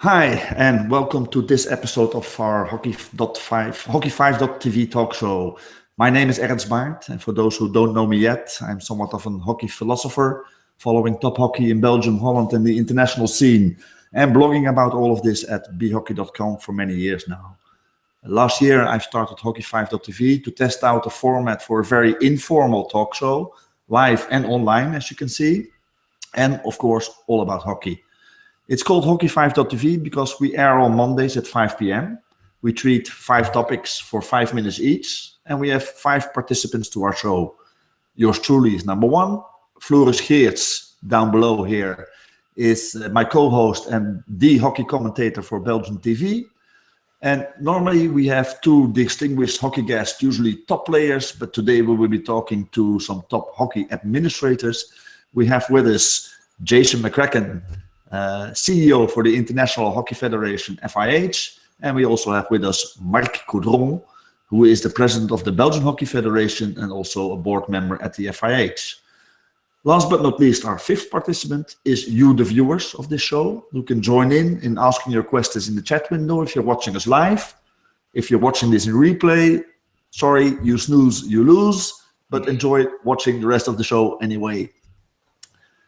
Hi, and welcome to this episode of our Hockey5.tv talk show. My name is Ernst Baart, and for those who don't know me yet, I'm somewhat of a hockey philosopher, following top hockey in Belgium, Holland, and the international scene, and blogging about all of this at bhockey.com for many years now. Last year, I started Hockey5.tv to test out a format for a very informal talk show, live and online, as you can see, and of course, all about hockey. It's called Hockey5.tv because we air on Mondays at 5 p.m. We treat 5 topics for 5 minutes each, and we have 5 participants to our show. Yours truly is number 1. Floris Geerts, down below here, is my co-host and the hockey commentator for Belgian TV. And normally we have 2 distinguished hockey guests, usually top players, but today we will be talking to some top hockey administrators. We have with us Jason McCracken, CEO for the International Hockey Federation, FIH, and we also have with us Marc Coudron, who is the president of the Belgian Hockey Federation and also a board member at the FIH. Last but not least, our 5th participant is you, the viewers of this show, who can join in asking your questions in the chat window if you're watching us live. If you're watching this in replay, sorry, you snooze, you lose, but enjoy watching the rest of the show anyway.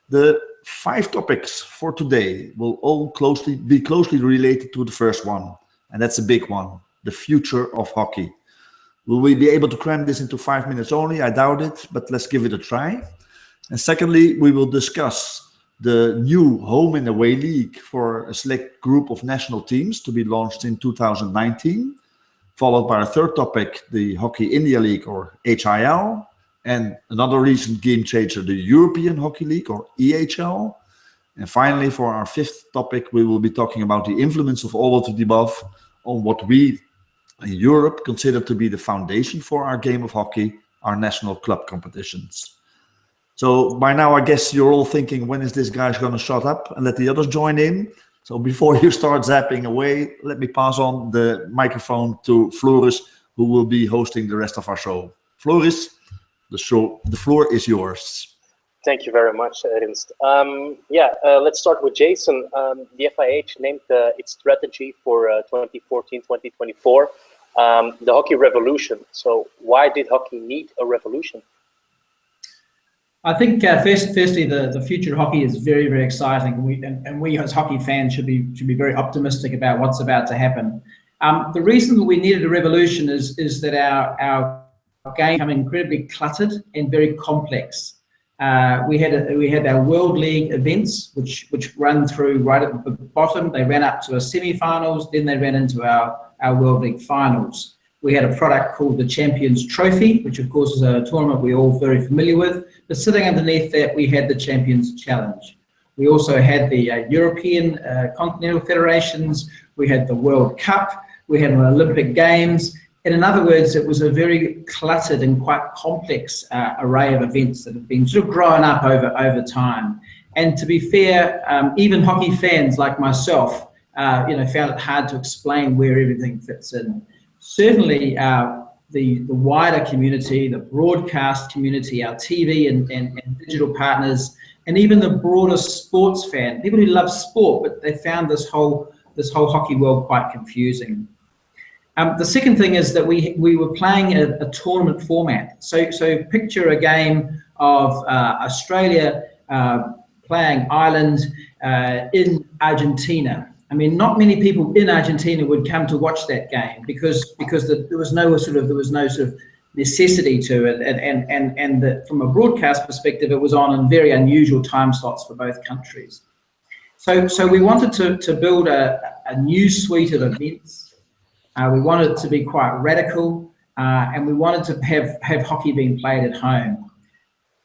The 5 topics for today will all be closely related to the first one, and that's a big one, the future of hockey. Will we be able to cram this into 5 minutes only? I doubt it, but let's give it a try. And secondly, we will discuss the new home and away league for a select group of national teams to be launched in 2019, followed by our 3rd topic, the Hockey India League, or HIL, and another recent game changer, the European Hockey League, or EHL. And finally, for our 5th topic, we will be talking about the influence of all of the above on what we in Europe consider to be the foundation for our game of hockey, our national club competitions. So by now, I guess you're all thinking, when is this guy going to shut up and let the others join in? So before you start zapping away, let me pass on the microphone to Floris, who will be hosting the rest of our show. Floris, the floor is yours. Thank you very much, Ernst. Let's start with Jason. The FIH named its strategy for 2014-2024 the Hockey Revolution. So why did hockey need a revolution? I think firstly, the future of hockey is very, very exciting. We as hockey fans should be very optimistic about what's about to happen. The reason that we needed a revolution is that our game became incredibly cluttered and very complex. We had our World League events, which run through right at the bottom. They ran up to our semi-finals, then they ran into our World League finals. We had a product called the Champions Trophy, which of course is a tournament we're all very familiar with. But sitting underneath that, we had the Champions Challenge. We also had the European Continental Federations. We had the World Cup. We had an Olympic Games. And in other words, it was a very cluttered and quite complex array of events that have been sort of grown up over time. And to be fair, even hockey fans like myself, found it hard to explain where everything fits in. Certainly, the wider community, the broadcast community, our TV and digital partners, and even the broader sports fan, people who love sport, but they found this whole hockey world quite confusing. The second thing is that we were playing a tournament format. So picture a game of Australia playing Ireland in Argentina. I mean, not many people in Argentina would come to watch that game because there was no sort of necessity to it, and from a broadcast perspective, it was on in very unusual time slots for both countries. So we wanted to build a new suite of events. We wanted it to be quite radical, and we wanted to have hockey being played at home.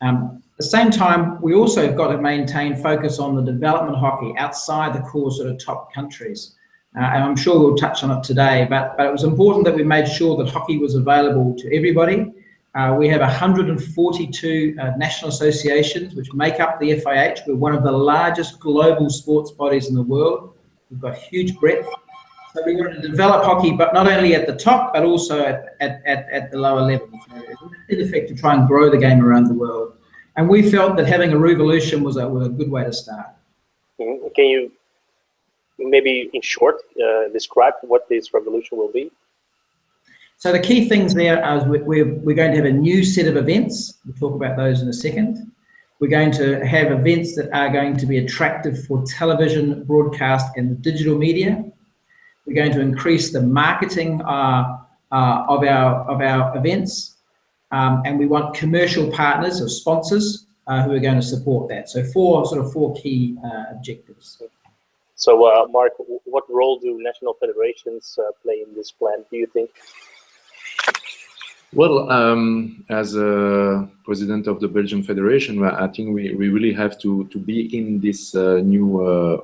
At the same time, we also have got to maintain focus on the development of hockey outside the core sort of top countries. And I'm sure we'll touch on it today, but it was important that we made sure that hockey was available to everybody. We have 142 national associations which make up the FIH. We're one of the largest global sports bodies in the world. We've got huge breadth. So we wanted to develop hockey, but not only at the top, but also at the lower levels. In effect, to try and grow the game around the world. And we felt that having a revolution was a good way to start. Can you maybe in short, describe what this revolution will be? So the key things there is we're going to have a new set of events. We'll talk about those in a second. We're going to have events that are going to be attractive for television, broadcast, and digital media. We're going to increase the marketing of our events, and we want commercial partners or sponsors who are going to support that. So four key objectives. So, Marc, what role do national federations play in this plan, do you think? Well, as a president of the Belgian Federation, I think we really have to be in this new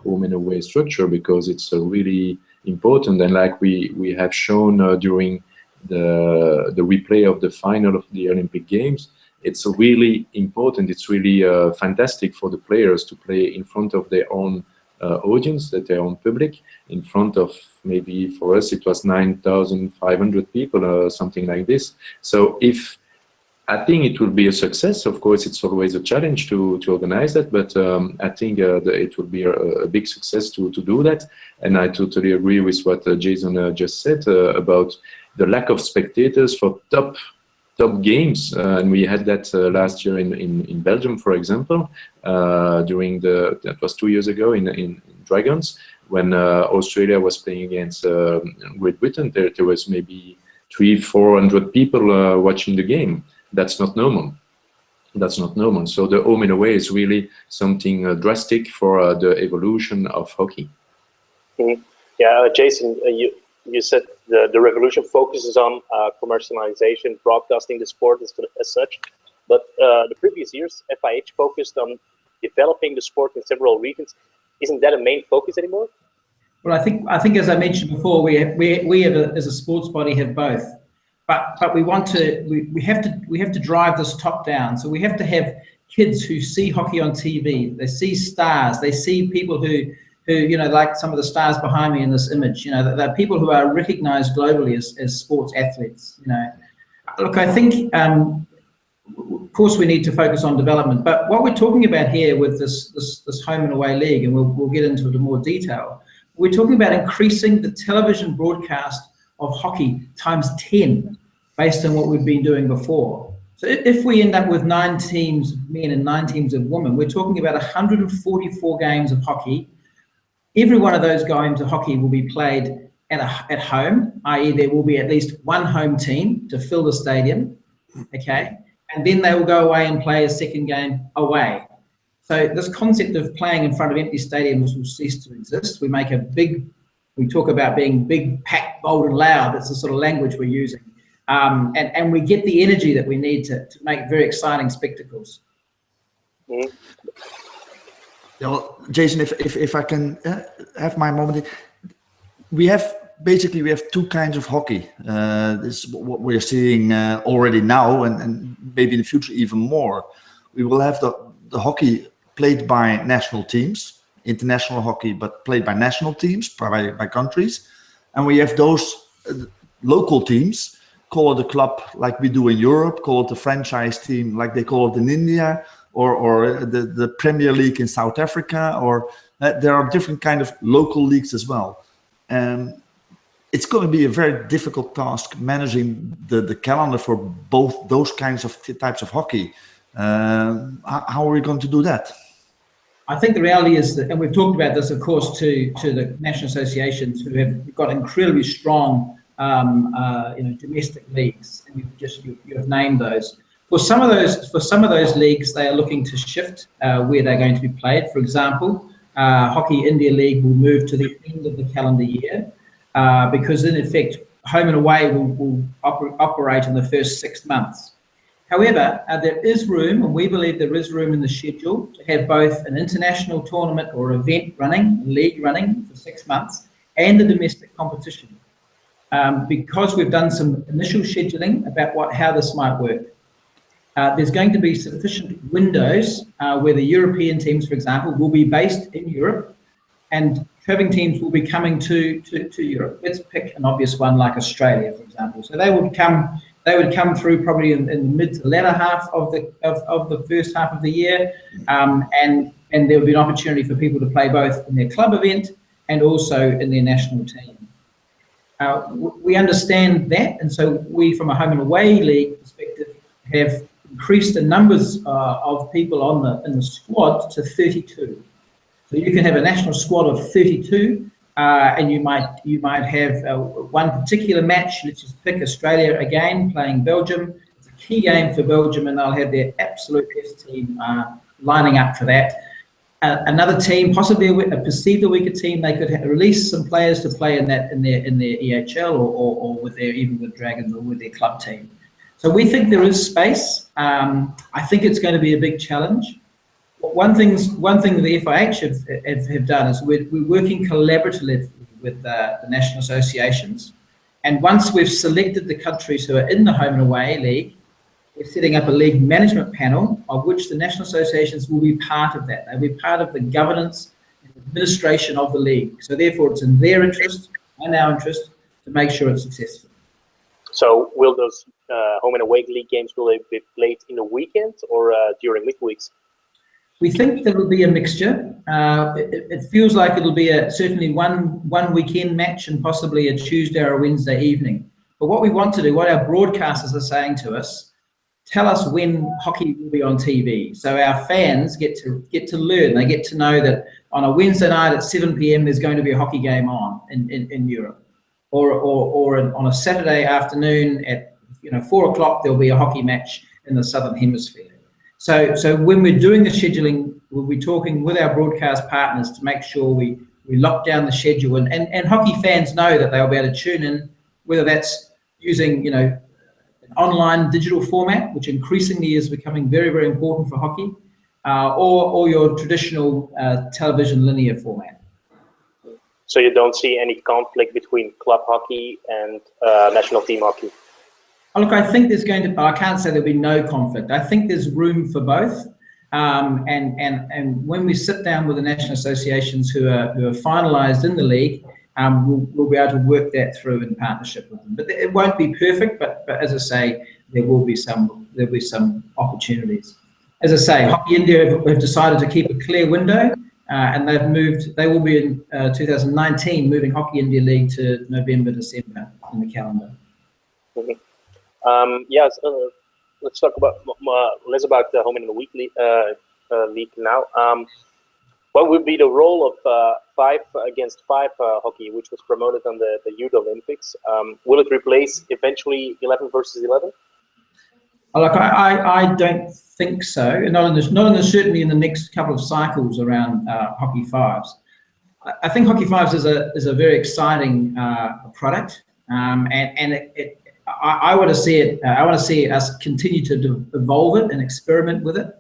home and away structure, because it's really important. And like we have shown during the replay of the final of the Olympic Games, it's really important. It's really fantastic for the players to play in front of their own audience, their own public, in front of, maybe for us it was 9,500 people or something like this. So if I think it will be a success. Of course, it's always a challenge to organize that, but I think it will be a big success to do that. And I totally agree with what Jason just said about the lack of spectators for top games, and we had that last year in Belgium, for example, during that was 2 years ago in Dragons, when Australia was playing against Great Britain. There was maybe 300-400 people watching the game. That's not normal. That's not normal. So the home and away is really something drastic for the evolution of hockey. Mm-hmm. Yeah, Jason, you said the revolution focuses on commercialization, broadcasting the sport as such, but the previous years, FIH focused on developing the sport in several regions. Isn't that a main focus anymore? Well, I think as I mentioned before, we as a sports body have both, but we have to drive this top down. So we have to have kids who see hockey on TV. They see stars. They see people who like some of the stars behind me in this image. They're people who are recognized globally as sports athletes. Look, I think of course we need to focus on development, but what we're talking about here with this home and away league, and we'll get into it in more detail, we're talking about increasing the television broadcast of hockey times 10 based on what we've been doing before. So if we end up with 9 teams of men and 9 teams of women, we're talking about 144 games of hockey. Every one of those games of hockey will be played at home, i.e. there will be at least one home team to fill the stadium, okay? And then they will go away and play a second game away. So this concept of playing in front of empty stadiums will cease to exist. We talk about being big, packed, bold and loud. That's the sort of language we're using. And we get the energy that we need to make very exciting spectacles. Mm-hmm. Yeah, well, Jason, if I can have my moment, we have 2 kinds of hockey. This is what we're seeing already now, and maybe in the future even more. We will have the hockey played by national teams, international hockey, but played by national teams, by countries, and we have those local teams. Call it a club like we do in Europe. Call it a franchise team like they call it in India. Or the Premier League in South Africa, or there are different kind of local leagues as well. And it's going to be a very difficult task managing the calendar for both those kinds of types of hockey. How are we going to do that? I think the reality is that, and we've talked about this, of course, to the national associations who have got incredibly strong domestic leagues, and you have named those. For some of those leagues, they are looking to shift where they're going to be played. For example, Hockey India League will move to the end of the calendar year because, in effect, home and away will operate in the first 6 months. However, there is room, and we believe there is room in the schedule to have both an international tournament or event running, league running for 6 months, and a domestic competition. Because we've done some initial scheduling about how this might work. There's going to be sufficient windows where the European teams, for example, will be based in Europe, and traveling teams will be coming to Europe. Let's pick an obvious one like Australia, for example. So they would come through probably in the mid to latter half of the first half of the year, and there would be an opportunity for people to play both in their club event and also in their national team. We understand that, and so we, from a home and away league perspective, have increased the numbers of people in the squad to 32. So you can have a national squad of 32, and you might have one particular match. Let's just pick Australia again, playing Belgium. It's a key game for Belgium, and they'll have their absolute best team lining up for that. Another team, possibly a perceived weaker team, they could release some players to play in their EHL or with even with Dragons or with their club team. So we think there is space. I think it's going to be a big challenge. One thing the FIH have done is we're working collaboratively with the national associations, and once we've selected the countries who are in the home and away league, we're setting up a league management panel of which the national associations will be part of that. They'll be part of the governance and administration of the league. So therefore, it's in their interest and our interest to make sure it's successful. So will those home and away league games, will they be played in the weekend or during midweeks? We think there will be a mixture. It feels like it'll be certainly one weekend match and possibly a Tuesday or a Wednesday evening. But what we want to do, what our broadcasters are saying to us, tell us when hockey will be on TV. So our fans get to learn. They get to know that on a Wednesday night at 7 p.m. there's going to be a hockey game on in Europe, or on a Saturday afternoon at 4 o'clock there'll be a hockey match in the Southern Hemisphere. So when we're doing the scheduling, we'll be talking with our broadcast partners to make sure we lock down the schedule, and hockey fans know that they'll be able to tune in, whether that's using an online digital format, which increasingly is becoming very, very important for hockey, or your traditional television linear format. So you don't see any conflict between club hockey and national team hockey? Look, I think there's I can't say there'll be no conflict. I think there's room for both. And when we sit down with the national associations who are finalised in the league, we'll be able to work that through in partnership with them. But it won't be perfect. But as I say, there'll be some opportunities. As I say, Hockey India have decided to keep a clear window, and they will be in 2019 moving Hockey India League to November, December in the calendar. Mm-hmm. Yes, let's talk about less about the home and away league now. What would be the role of 5 against 5 hockey, which was promoted on the Youth Olympics? Will it replace eventually 11 versus 11? Look, I don't think so. Certainly in the next couple of cycles around Hockey Fives. I think Hockey Fives is a very exciting product, and I want to see it. I want to see us continue to evolve it and experiment with it.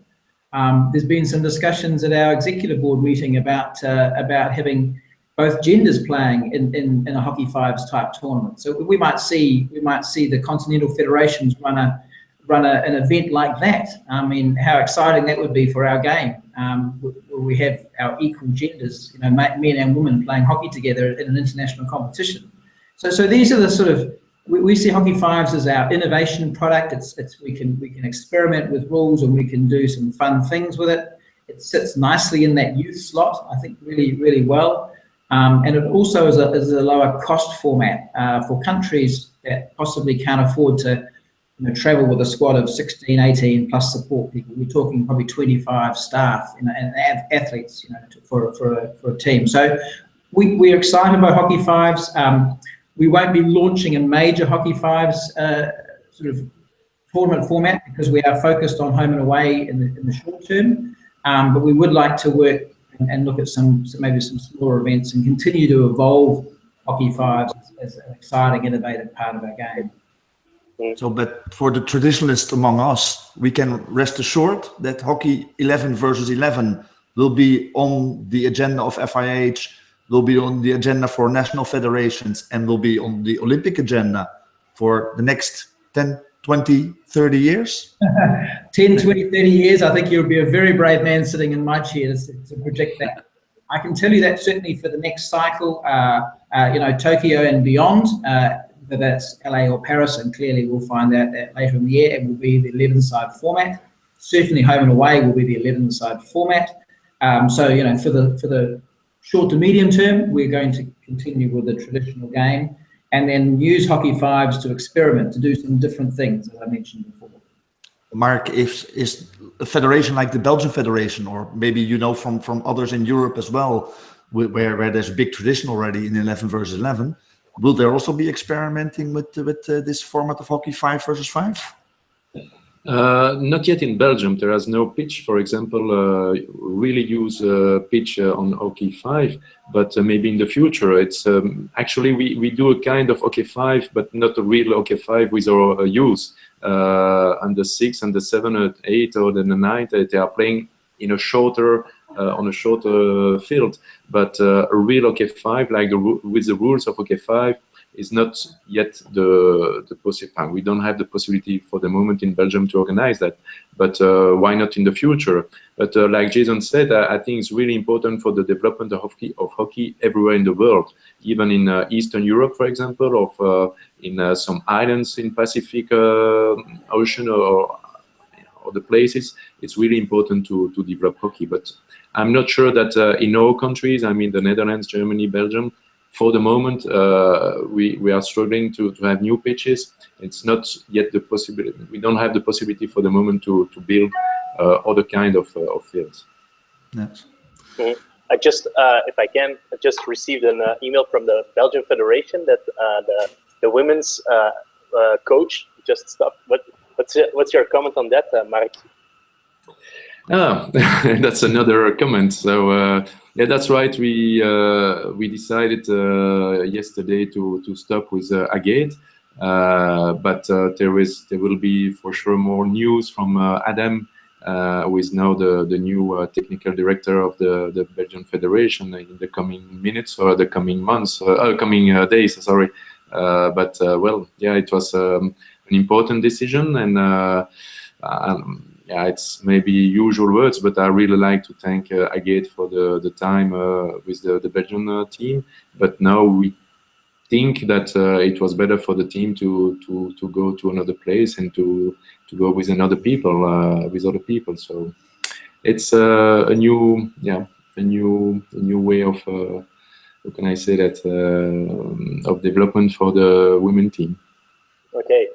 There's been some discussions at our executive board meeting about having both genders playing in a Hockey Fives type tournament. So we might see the continental federations run an event like that. I mean, how exciting that would be for our game. Where we have our equal genders, men and women playing hockey together in an international competition. So these are the sort of, we see Hockey Fives as our innovation product. We can experiment with rules and we can do some fun things with it. It sits nicely in that youth slot, I think, really, really well. And it also is a lower cost format for countries that possibly can't afford to travel with a squad of 16, 18 plus support people. We're talking probably 25 staff and athletes for a team. So we're excited about Hockey Fives. We won't be launching a major Hockey Fives sort of tournament format because we are focused on home and away in the short term. But we would like to work and look at maybe some smaller events and continue to evolve Hockey Fives as an exciting, innovative part of our game. So, but for the traditionalists among us, we can rest assured that Hockey 11 versus 11 will be on the agenda of FIH, will be on the agenda for national federations, and will be on the Olympic agenda for the next 10, 20, 30 years? 10, 20, 30 years. I think you'll be a very brave man sitting in my chair to predict that. I can tell you that certainly for the next cycle, Tokyo and beyond, whether that's LA or Paris, and clearly we'll find out that later in the year, it will be the 11-side format. Certainly home and away will be the 11-side format. So, for the short to medium term, we're going to continue with the traditional game and then use hockey fives to experiment, to do some different things, as I mentioned before. Mark, is a federation like the Belgian Federation, or maybe you know from others in Europe as well, where there's a big tradition already in 11 versus 11, will there also be experimenting with this format of hockey 5 versus 5? Not yet in Belgium. There is no pitch, for example, really use pitch on hockey 5, but maybe in the future. It's actually we do a kind of hockey 5, but not a real hockey 5 with our use. Under 6, under 7, or 8, or then the 9, they are playing in a shorter on a shorter field. But a real hockey 5, like with the rules of hockey 5, is not yet the possibility. We don't have the possibility for the moment in Belgium to organize that. But why not in the future? But like Jason said, I think it's really important for the development of hockey everywhere in the world, even in Eastern Europe, for example, or in some islands in Pacific Ocean or the places. It's really important to develop hockey. But I'm not sure that in all countries, I mean the Netherlands, Germany, Belgium, for the moment, we are struggling to have new pitches. It's not yet the possibility. We don't have the possibility for the moment to build other kind of fields. Yes. Mm-hmm. I just, if I can, I just received an email from the Belgian Federation that the women's coach just stopped. What's your comment on that, Marc? That's another comment. So yeah, that's right. We decided yesterday to stop with Agate, but there will be for sure more news from Adam, who is now the new technical director of the Belgian Federation in the coming minutes or the coming months, coming days. Sorry, but well, yeah, it was an important decision, and yeah, it's maybe usual words, but I really like to thank Agate for the time with the Belgian team. But now we think that it was better for the team to go to another place and to go with other people. So it's a new way of how can I say that of development for the women team. Okay,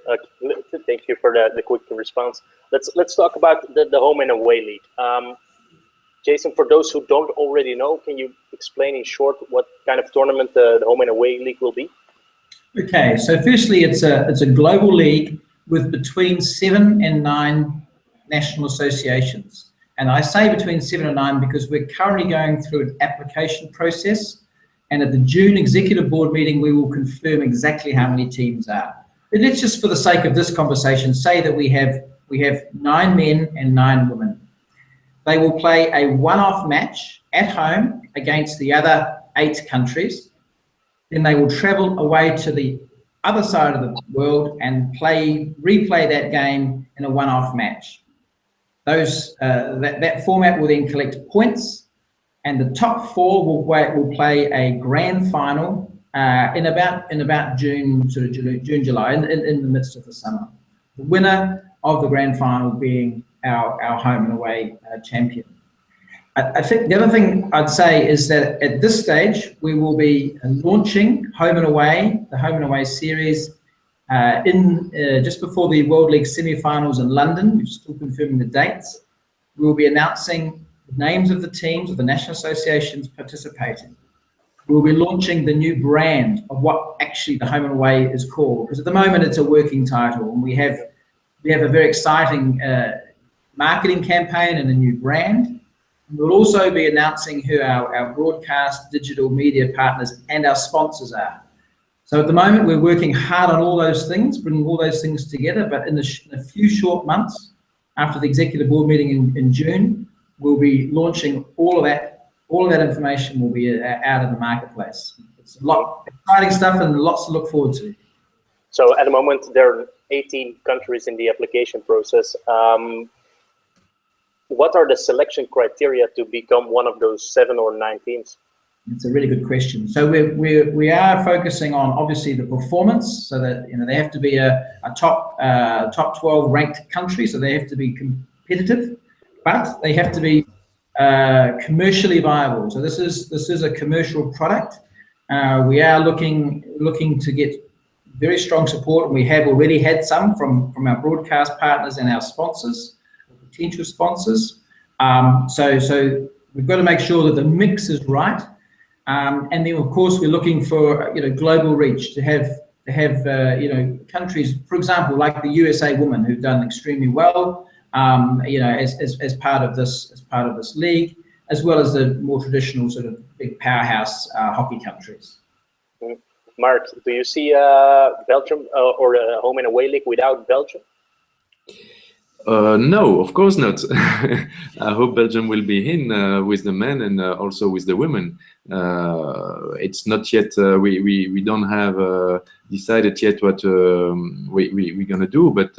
thank you for the quick response. Let's talk about the home and away league. Jason, for those who don't already know, can you explain in short what kind of tournament the home and away league will be? Okay, so firstly, it's a global league with between 7 and 9 national associations. And I say between 7 and 9 because we're currently going through an application process. And at the June executive board meeting, we will confirm exactly how many teams are. But let's just, for the sake of this conversation, say that we have 9 men and 9 women. They will play a one-off match at home against the other 8 countries. Then they will travel away to the other side of the world and replay that game in a one-off match. That format will then collect points, and the top 4 will play a grand final in about June, sort of June, July, in the midst of the summer. The winner of the grand final being our home and away champion. I think the other thing I'd say is that at this stage we will be launching the home and away series just before the World League semi-finals in London. We're still confirming the dates. We will be announcing the names of the teams of the national associations participating. We'll be launching the new brand of what actually the home and away is called, because at the moment it's a working title, and we have a very exciting marketing campaign and a new brand. We'll also be announcing who our broadcast digital media partners and our sponsors are. So at the moment we're working hard on all those things, bringing all those things together, but in a few short months after the executive board meeting in June, we'll be launching all of that information will be out in the marketplace. It's a lot of exciting stuff and lots to look forward to. So at the moment, there are 18 countries in the application process. What are the selection criteria to become one of those 7 or 9 teams? It's a really good question. So we are focusing on obviously the performance, so that they have to be a top 12 ranked country, so they have to be competitive, but they have to be commercially viable. So this is a commercial product. We are looking to get very strong support, and we have already had some from our broadcast partners and our sponsors, potential sponsors. So we've got to make sure that the mix is right, and then of course we're looking for global reach to have countries, for example, like the USA Women, who've done extremely well, as part of this league, as well as the more traditional sort of big powerhouse hockey countries. Marc, do you see Belgium or a home and away league without Belgium? No, of course not. I hope Belgium will be in with the men and also with the women. It's not yet. We don't have decided yet what we're gonna do, but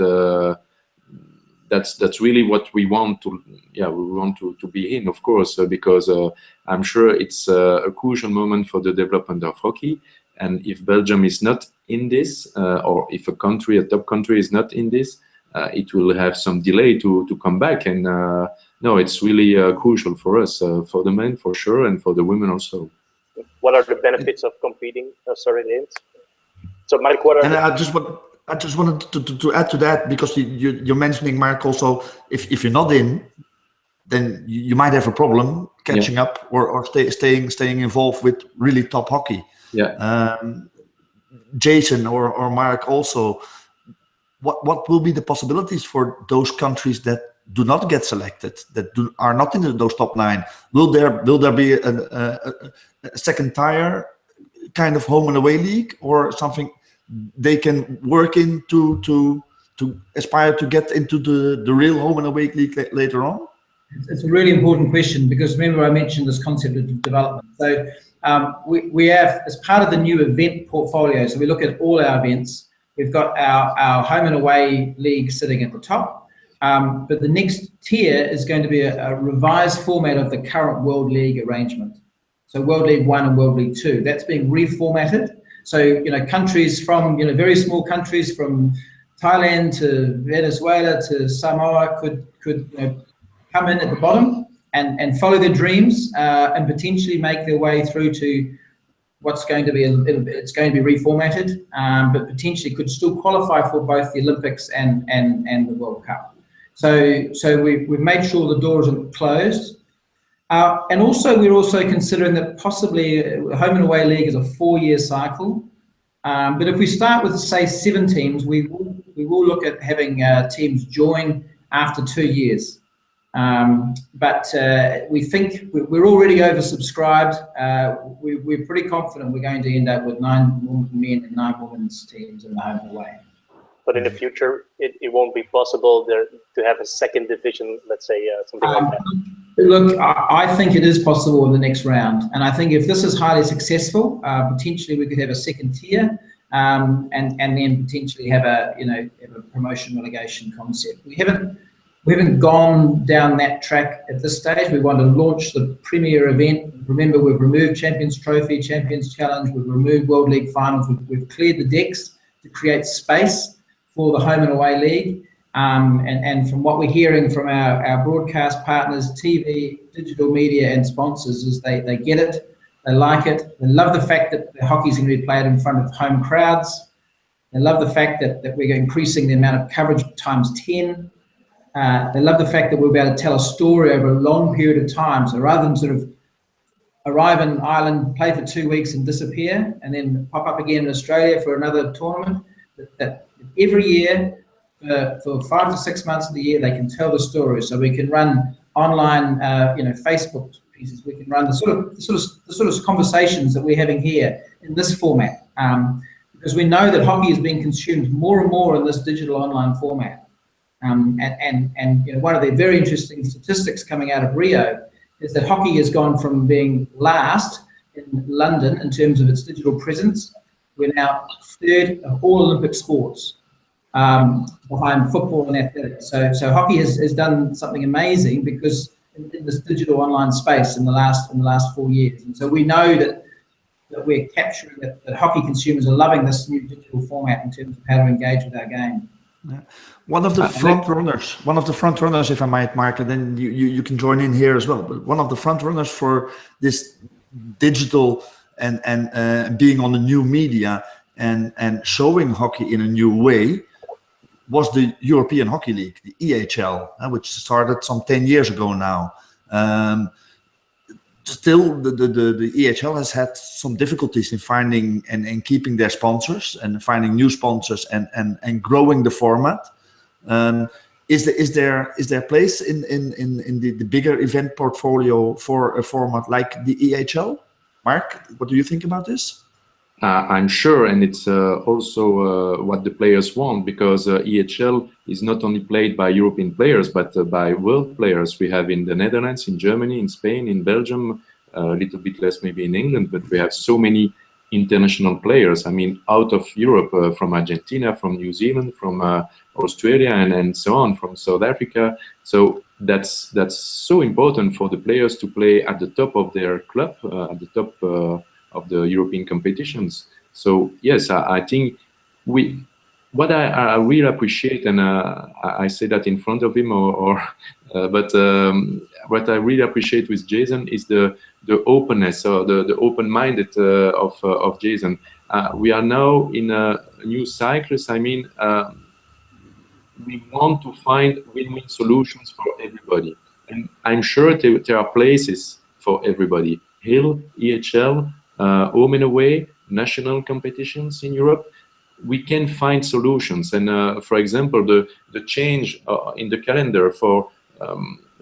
that's really what we want to. Yeah, we want to be in, of course, because I'm sure it's a crucial moment for the development of hockey. And if Belgium is not in this, or if a top country is not in this, it will have some delay to come back. And no, it's really crucial for us, for the men for sure, and for the women also. What are the benefits of competing? Sorry, James. So, Marc, what are? And I just wanted to add to that, because you're mentioning, Marc, also if you're not in, then you might have a problem catching up or staying involved with really top hockey. Yeah. Jason or Marc also, what will be the possibilities for those countries that do not get selected, that are not in those top 9? Will there be a second tier kind of home and away league, or something they can work in to aspire to get into the real home and away league later on? It's a really important question, because remember I mentioned this concept of development. So we have, as part of the new event portfolio, so we look at all our events. We've got our home and away league sitting at the top, but the next tier is going to be a revised format of the current World League arrangement. So World League 1 and World League 2, that's being reformatted. So countries from very small countries from Thailand to Venezuela to Samoa could come in at the bottom and follow their dreams and potentially make their way through to what's going to be it's going to be reformatted, but potentially could still qualify for both the Olympics and the World Cup. So we've made sure the doors are closed. And also, we're also considering that possibly a home and away league is a 4-year cycle. But if we start with, say, 7 teams, we will look at having teams join after 2 years. But we think we're already oversubscribed. We're pretty confident we're going to end up with 9 men and 9 women's teams in the home and away. But in the future, it won't be possible there to have a second division, let's say, something like that. Look, I think it is possible in the next round, and I think if this is highly successful, potentially we could have a second tier, and then potentially have a promotion relegation concept. We haven't gone down that track at this stage. We want to launch the premier event. Remember, we've removed Champions Trophy, Champions Challenge, we've removed World League Finals, we've cleared the decks to create space for the home and away league. And from what we're hearing from our broadcast partners, TV, digital media and sponsors, is they get it, they like it, they love the fact that the hockey's going to be played in front of home crowds, they love the fact that we're increasing the amount of coverage times 10, they love the fact that we'll be able to tell a story over a long period of time. So rather than sort of arrive in Ireland, play for 2 weeks and disappear, and then pop up again in Australia for another tournament, that every year, for 5 to 6 months of the year, they can tell the story. So we can run online, Facebook pieces. We can run the sort of conversations that we're having here in this format, because we know that hockey is being consumed more and more in this digital online format. And one of the very interesting statistics coming out of Rio is that hockey has gone from being last in London in terms of its digital presence. We're now 3rd of all Olympic sports, behind football and athletics. So hockey has done something amazing because in this digital online space in the last 4 years. And so we know that we're capturing that hockey consumers are loving this new digital format in terms of how to engage with our game. Yeah. One of the front runners, if I might, Mark, and then you can join in here as well. But one of the front runners for this digital and being on the new media and showing hockey in a new way was the European Hockey League, the EHL, which started some 10 years ago now. Still, the EHL has had some difficulties in finding and keeping their sponsors and finding new sponsors and growing the format. Is there place in the bigger event portfolio for a format like the EHL? Mark, what do you think about this? I'm sure, and it's also what the players want, because EHL is not only played by European players, but by world players. We have in the Netherlands, in Germany, in Spain, in Belgium, a little bit less maybe in England, but we have so many international players. I mean, out of Europe, from Argentina, from New Zealand, from Australia, and so on, from South Africa. So that's so important for the players to play at the top of their club, at the top of the European competitions. So yes, I think what I really appreciate, and I say that in front of him, but what I really appreciate with Jason is the openness or the open-minded of Jason. We are now in a new cyclus. I mean, we want to find win-win solutions for everybody, and I'm sure there are places for everybody. Hill, EHL, home and away, national competitions in Europe, we can find solutions. And for example, the change in the calendar for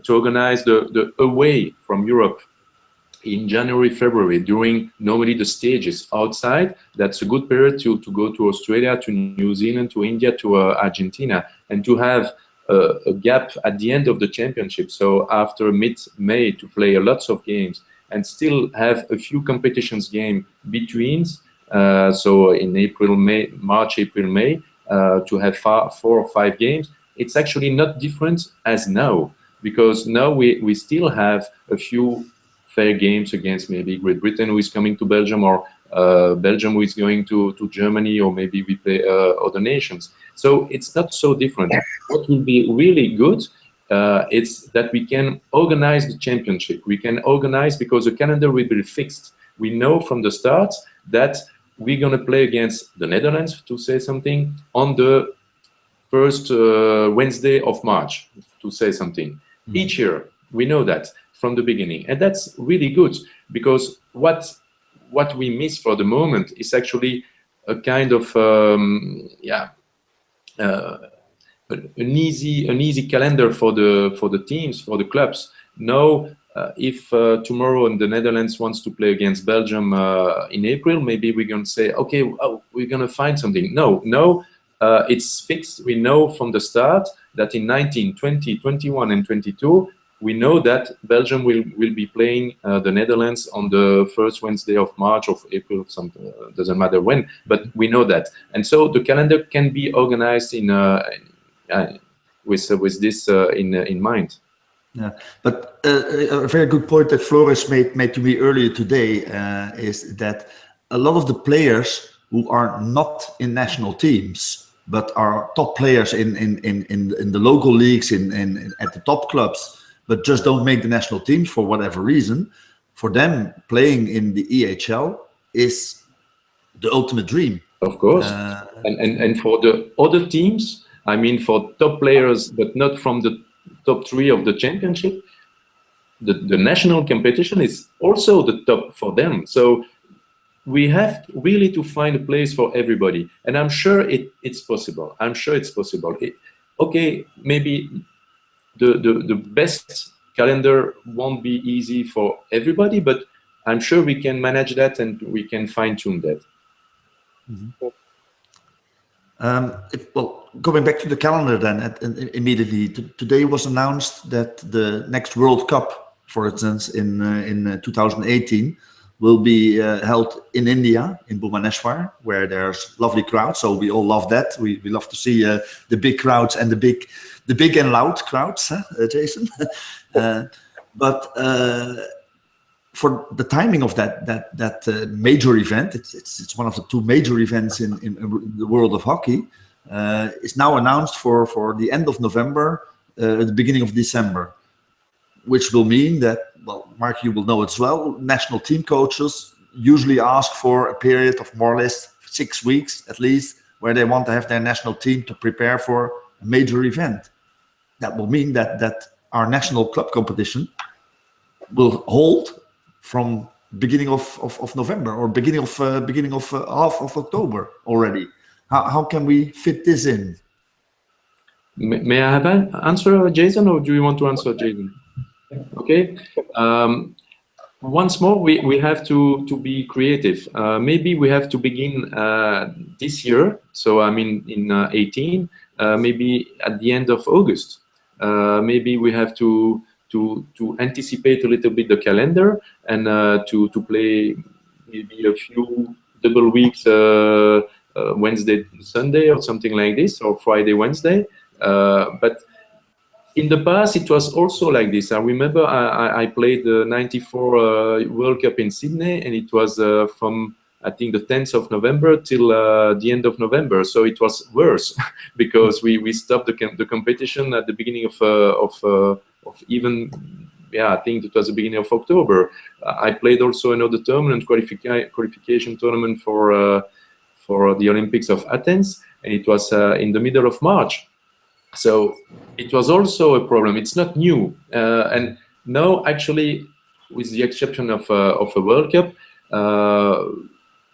to organize the away from Europe in January, February, during normally the stages outside, that's a good period to go to Australia, to New Zealand, to India, to Argentina, and to have a gap at the end of the championship. So after mid-May to play lots of games, and still have a few competitions game between. So in March, April, May, to have 4 or 5 games. It's actually not different as now, because now we still have a few fair games against maybe Great Britain, who is coming to Belgium, or Belgium, who is going to Germany, or maybe we play other nations. So it's not so different. What will be really good, it's that we can organize the championship. We can organize, because the calendar will be fixed. We know from the start that we're going to play against the Netherlands, to say something, on the first Wednesday of March, to say something. Each year, we know that from the beginning. And that's really good, because what we miss for the moment is actually a kind of, an easy calendar for the teams, for the clubs. Now, if tomorrow the Netherlands wants to play against Belgium in April, maybe we're going to say, okay, we're going to find something. No, it's fixed. We know from the start that in 19, 20, 21, and 22, we know that Belgium will be playing the Netherlands on the first Wednesday of March, of April, something, doesn't matter when, but we know that. And so the calendar can be organized with this in mind. Yeah, but a very good point that Floris made to me earlier today is that a lot of the players who are not in national teams but are top players in the local leagues, at the top clubs, but just don't make the national teams for whatever reason, for them playing in the EHL is the ultimate dream. Of course, and for the other teams, I mean, for top players, but not from the top 3 of the championship, the national competition is also the top for them. So we have really to find a place for everybody, and I'm sure it's possible. I'm sure it's possible. Okay, maybe the best calendar won't be easy for everybody, but I'm sure we can manage that, and we can fine-tune that. Mm-hmm. Well, going back to the calendar then, immediately, today was announced that the next World Cup, for instance, in 2018, will be held in India, in Bhubaneswar, where there's lovely crowds. So we all love that. We love to see the big crowds and the big and loud crowds, Jason. But for the timing of that major event, it's one of the 2 major events in the world of hockey. is now announced for the end of November, the beginning of December, which will mean that, well, Mark, you will know as well, national team coaches usually ask for a period of more or less 6 weeks at least, where they want to have their national team to prepare for a major event. That will mean that our national club competition will hold from beginning of November or beginning of half of October already. How can we fit this in? May I have an answer, Jason, or do you want to answer, Jason? Okay. Once more, we have to be creative. Maybe we have to begin this year. So I mean, in 18, maybe at the end of August. Maybe we have to anticipate a little bit the calendar and to play maybe a few double weeks, Wednesday, Sunday, or something like this, or Friday, Wednesday. But in the past, it was also like this. I remember I played the '94 World Cup in Sydney, and it was from, I think, the 10th of November till the end of November. So it was worse because we stopped the competition at the beginning of even, yeah, I think it was the beginning of October. I played also another tournament, qualification tournament for the Olympics of Athens, and it was in the middle of March. So it was also a problem. It's not new, and now actually, with the exception of a World Cup,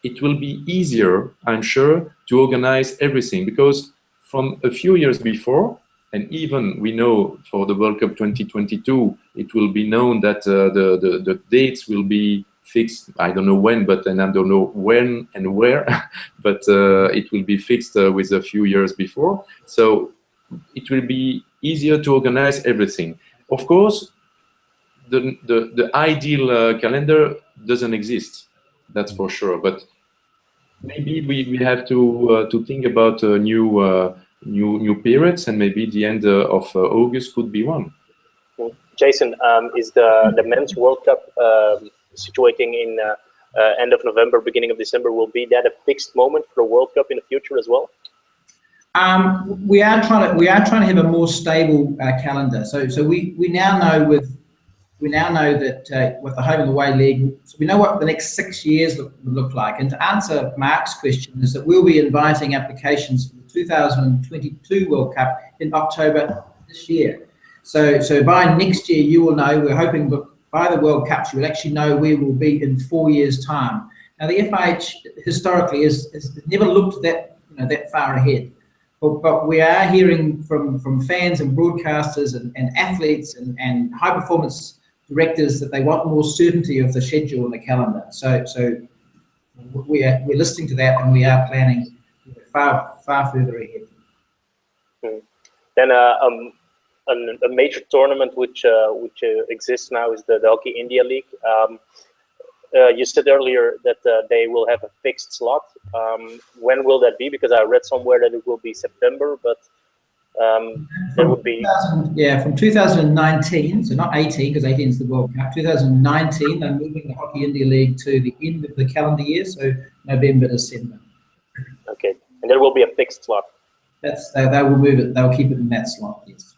it will be easier, I'm sure, to organize everything, because from a few years before, and even we know for the World Cup 2022, it will be known that the dates will be fixed. I don't know when, and I don't know when and where, but it will be fixed with a few years before. So it will be easier to organize everything. Of course, the ideal calendar doesn't exist, that's for sure. But maybe we have to think about new periods, and maybe the end of August could be one. Jason, is the men's World Cup situating in end of November, beginning of December? Will be that a fixed moment for the World Cup in the future as well? We are trying to have a more stable calendar. So we now know that with the home and away league, so we know what the next 6 years look like. And to answer Mark's question is that we'll be inviting applications for the 2022 World Cup in October this year. So by next year, you will know. We're hoping that by the World Cups, you will actually know where we'll be in 4 years' time. Now, the FIH historically has never looked that far ahead. But we are hearing from fans and broadcasters and athletes and high performance directors that they want more certainty of the schedule and the calendar. So we're listening to that, and we are planning far further ahead. Then a major tournament which exists now is the Hockey India League. You said earlier that they will have a fixed slot. When will that be? Because I read somewhere that it will be September, but there would be... from 2019, so not 18, because 18 is the World Cup. 2019, they're moving the Hockey India League to the end of the calendar year, so November, December. Okay, and there will be a fixed slot. They will move it. They'll keep it in that slot. Yes.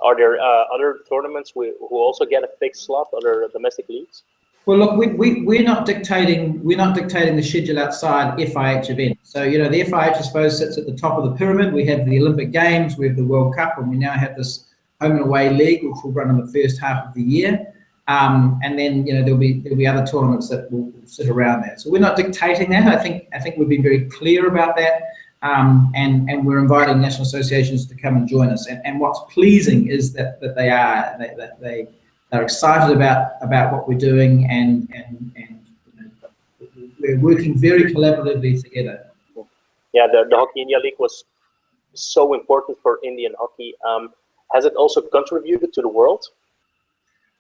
Are there other tournaments who also get a fixed slot? Other domestic leagues? Well, look, we're not dictating the schedule outside FIH events. So, the FIH, I suppose, sits at the top of the pyramid. We have the Olympic Games, we have the World Cup, and we now have this home and away league, which will run in the first half of the year. And then, there'll be other tournaments that will sit around that. So we're not dictating that. I think we've been very clear about that. And we're inviting national associations to come and join us. And what's pleasing is that they're excited about what we're doing, and we're working very collaboratively together. Yeah, the Hockey India League was so important for Indian hockey. Has it also contributed to the world?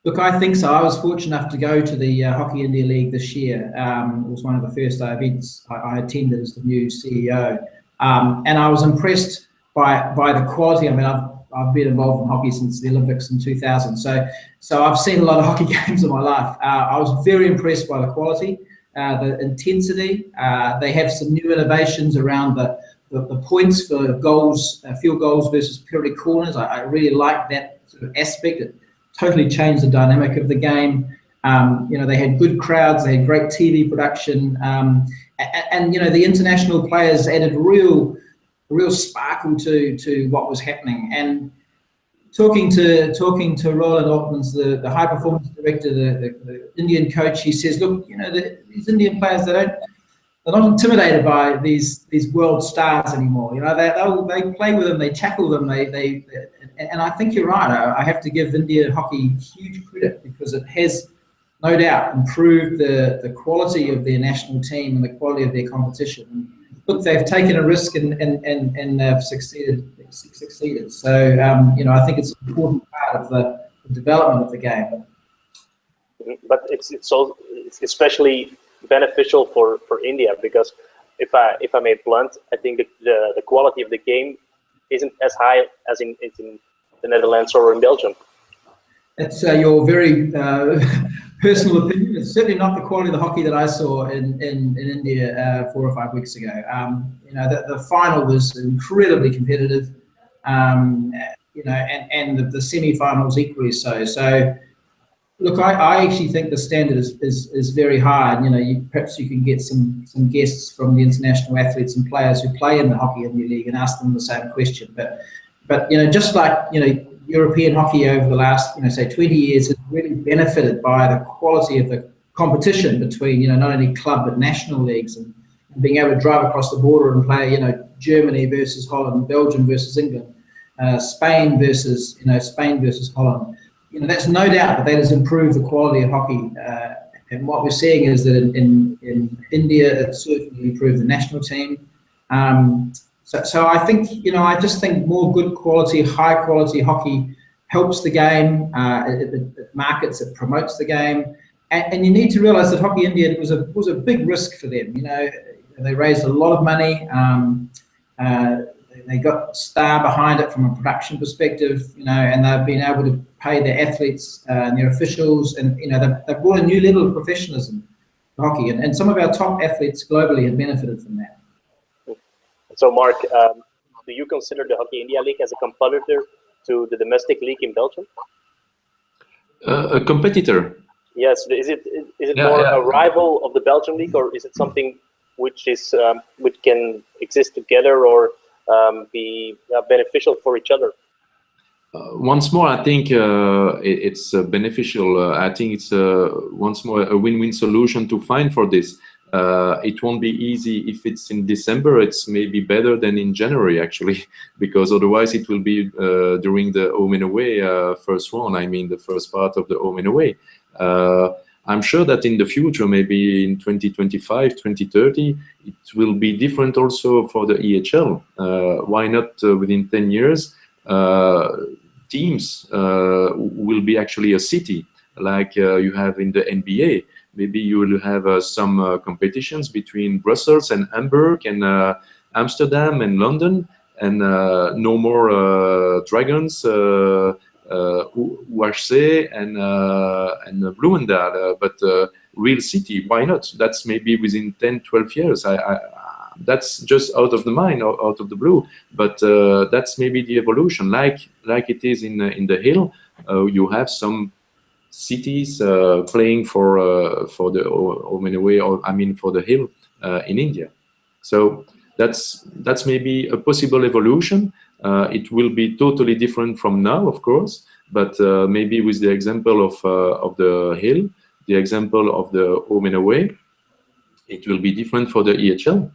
Look, I think so. I was fortunate enough to go to the Hockey India League this year. It was one of the first events I attended as the new CEO. And I was impressed by the quality. I mean, I've been involved in hockey since the Olympics in 2000. So I've seen a lot of hockey games in my life. I was very impressed by the quality, the intensity. They have some new innovations around the the points for goals, field goals versus penalty corners. I really like that sort of aspect. It totally changed the dynamic of the game. They had good crowds, they had great TV production, and the international players added real sparkle to what was happening. And talking to Roland Altmans, the high performance director, the Indian coach, he says, look, these Indian players, they're not intimidated by these world stars anymore. They play with them, they tackle them, and I think you're right. I have to give India hockey huge credit because it has no doubt improved the quality of their national team and the quality of their competition. Look, they've taken a risk and they've succeeded. So I think it's an important part of the development of the game. But it's especially beneficial for India because if I may blunt, I think the quality of the game isn't as high as in the Netherlands or in Belgium. That's your very personal opinion. It's certainly not the quality of the hockey that I saw in India 4 or 5 weeks ago. The final was incredibly competitive, and the semi-finals equally so. So, look, I actually think the standard is very high. And, perhaps you can get some guests from the international athletes and players who play in the Hockey India League and ask them the same question. But just like European hockey over the last, say 20 years has really benefited by the quality of the competition between, not only club but national leagues and being able to drive across the border and play, Germany versus Holland, Belgium versus England, Spain versus Holland. That's no doubt that has improved the quality of hockey. And what we're seeing is that in India, it's certainly improved the national team. So I think, I just think more good quality, high quality hockey helps the game. It markets, it promotes the game, and you need to realise that Hockey India was a big risk for them. They raised a lot of money. They got Star behind it from a production perspective, and they've been able to pay their athletes and their officials, and they've brought a new level of professionalism to hockey, and some of our top athletes globally have benefited from that. So, Mark, do you consider the Hockey India League as a competitor to the domestic league in Belgium? A competitor? Yes. Is it more a rival of the Belgian league, or is it something which can exist together or be beneficial for each other? Once more, I think it's beneficial. I think it's once more a win-win solution to find for this. It won't be easy if it's in December. It's maybe better than in January, actually, because otherwise it will be during the home and away first round. I mean, the first part of the home and away. I'm sure that in the future, maybe in 2025, 2030, it will be different also for the EHL. Why not within 10 years, teams will be actually a city, like you have in the NBA. Maybe you will have some competitions between Brussels and Hamburg and Amsterdam and London, and no more Dragons, UHC and Bloemendaal, but real city. Why not? That's maybe within 10, 12 years. That's just out of the mind, out of the blue. But that's maybe the evolution, like it is in the Hill. You have some cities playing for the home and away, or I mean for the Hill in India. So that's maybe a possible evolution. It will be totally different from now, of course, but maybe with the example of the Hill, the example of the home and away, it will be different for the EHL.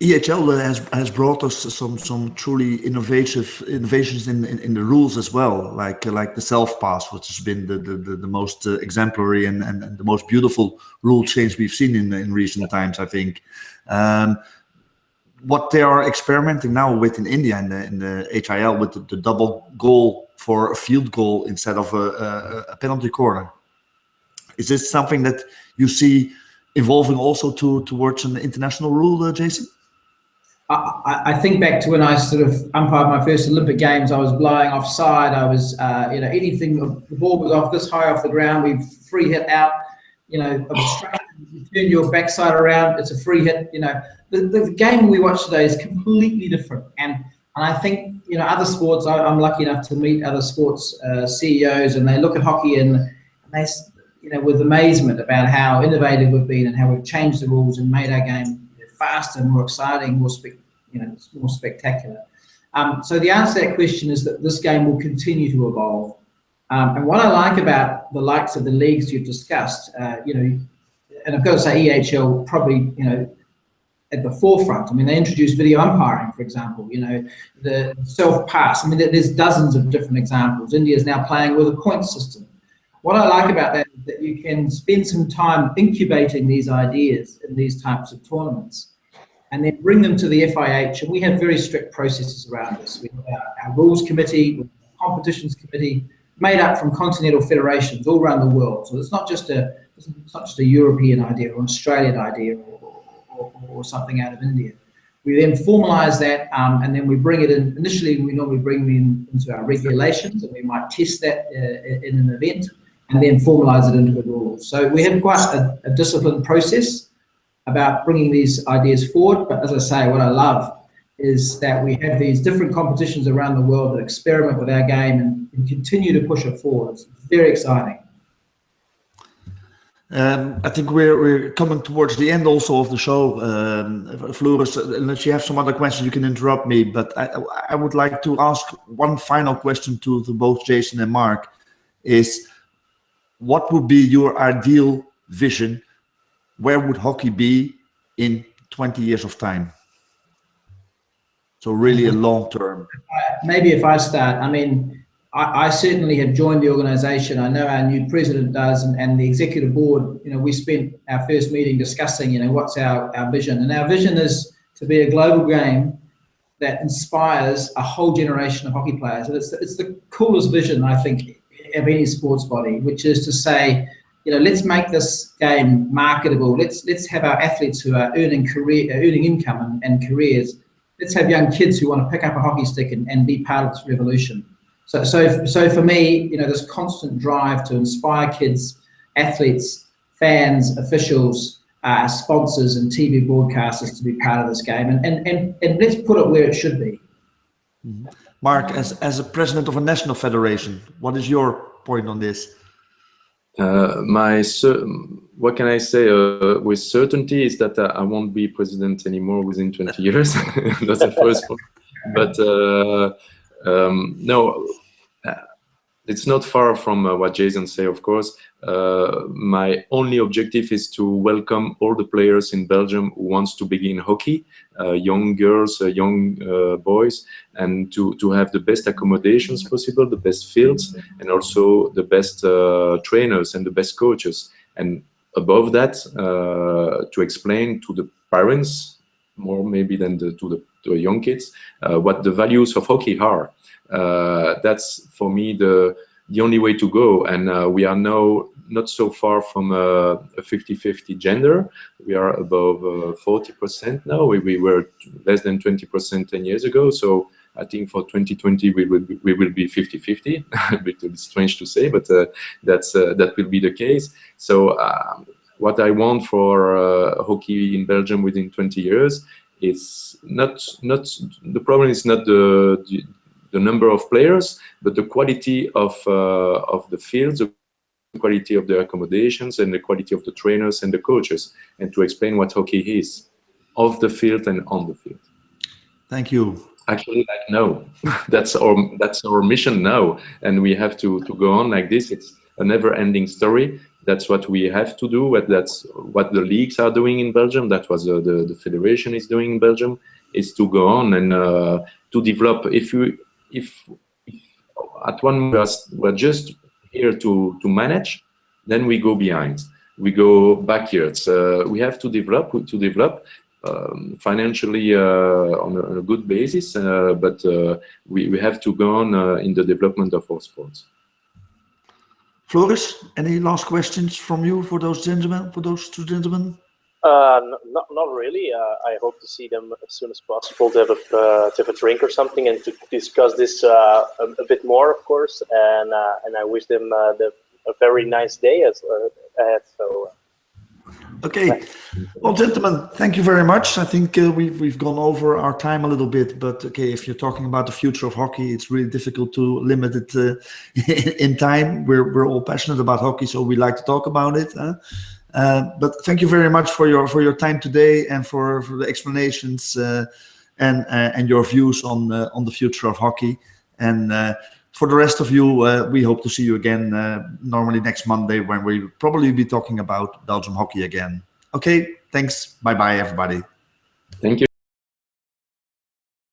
EHL has brought us some truly innovations in the rules as well, like the self-pass, which has been the most exemplary and the most beautiful rule change we've seen in recent times, I think. What they are experimenting now with in India in the HIL with the double goal for a field goal instead of a penalty corner. Is this something that you see evolving also towards an international rule, Jason? I think back to when I sort of umpired my first Olympic Games. I was blowing offside. I was, anything, the ball was off this high off the ground, we free hit out. of obstruction. You turn your backside around, it's a free hit. The game we watch today is completely different. And I think, other sports, I'm lucky enough to meet other sports CEOs, and they look at hockey and they, with amazement about how innovative we've been and how we've changed the rules and made our game faster, more exciting, more spectacular. So the answer to that question is that this game will continue to evolve. And what I like about the likes of the leagues you've discussed, and I've got to say EHL probably, at the forefront. I mean, they introduced video umpiring, for example, the self-pass. I mean, there's dozens of different examples. India is now playing with a point system. What I like about that is that you can spend some time incubating these ideas in these types of tournaments and then bring them to the FIH. And we have very strict processes around this. We have our rules committee, competitions committee, made up from continental federations all around the world. So it's not just a European idea or an Australian idea or something out of India. We then formalize that, and then we bring it in. Initially, we normally bring them into our regulations, and we might test that in an event, and then formalize it into the rules. So we have quite a disciplined process about bringing these ideas forward. But as I say, what I love is that we have these different competitions around the world that experiment with our game and continue to push it forward. It's very exciting. I think we're coming towards the end also of the show. Floris, unless you have some other questions, you can interrupt me. But I would like to ask one final question to both Jason and Marc. Is what would be your ideal vision? Where would hockey be in 20 years of time? So really a long term. Maybe if I start, I mean, I certainly have joined the organisation. I know our new president does, and the executive board. We spent our first meeting discussing, what's our vision, and our vision is to be a global game that inspires a whole generation of hockey players. And it's the coolest vision, I think, of any sports body, which is to say, let's make this game marketable. Let's have our athletes who are earning income and careers. Let's have young kids who want to pick up a hockey stick and be part of this revolution. So for me, this constant drive to inspire kids, athletes, fans, officials, sponsors, and TV broadcasters to be part of this game, and let's put it where it should be. Mm-hmm. Marc, as a president of a national federation, what is your point on this? What can I say with certainty is that I won't be president anymore within 20 years. That's the first point. But no, it's not far from what Jason said, of course. My only objective is to welcome all the players in Belgium who wants to begin hockey, young girls, young boys, and to have the best accommodations possible, the best fields, and also the best trainers and the best coaches. And above that, to explain to the parents, more maybe than to the young kids, what the values of hockey are. That's for me the only way to go, and we are now not so far from a 50-50 gender. We are above 40% now. We were less than 20% 10 years ago. So I think for 2020 we will be 50-50. A bit strange to say, but that will be the case. So what I want for hockey in Belgium within 20 years is not the problem is not the number of players, but the quality of the fields, the quality of the accommodations, and the quality of the trainers and the coaches, and to explain what hockey is, off the field and on the field. Thank you. Actually, no, that's our mission now, and we have to go on like this. It's a never-ending story. That's what we have to do. That's what the leagues are doing in Belgium. That was the federation is doing in Belgium. Is to go on and to develop. If at one we're just here to manage, then we go behind. We go backwards. We have to develop financially on a good basis, but we have to go on in the development of our sports. Floris, any last questions from you for those gentlemen, for those two gentlemen? Not really. I hope to see them as soon as possible to have a drink or something and to discuss this a bit more, of course. And I wish them a very nice day ahead. So Okay. Well, gentlemen, thank you very much. I think we've gone over our time a little bit, but okay, if you're talking about the future of hockey, it's really difficult to limit it in time. We're all passionate about hockey, so we like to talk about it. But thank you very much for your time today and for the explanations and your views on the future of hockey. And for the rest of you, we hope to see you again normally next Monday when we'll probably be talking about Belgium hockey again. Okay, thanks. Bye-bye, everybody. Thank you.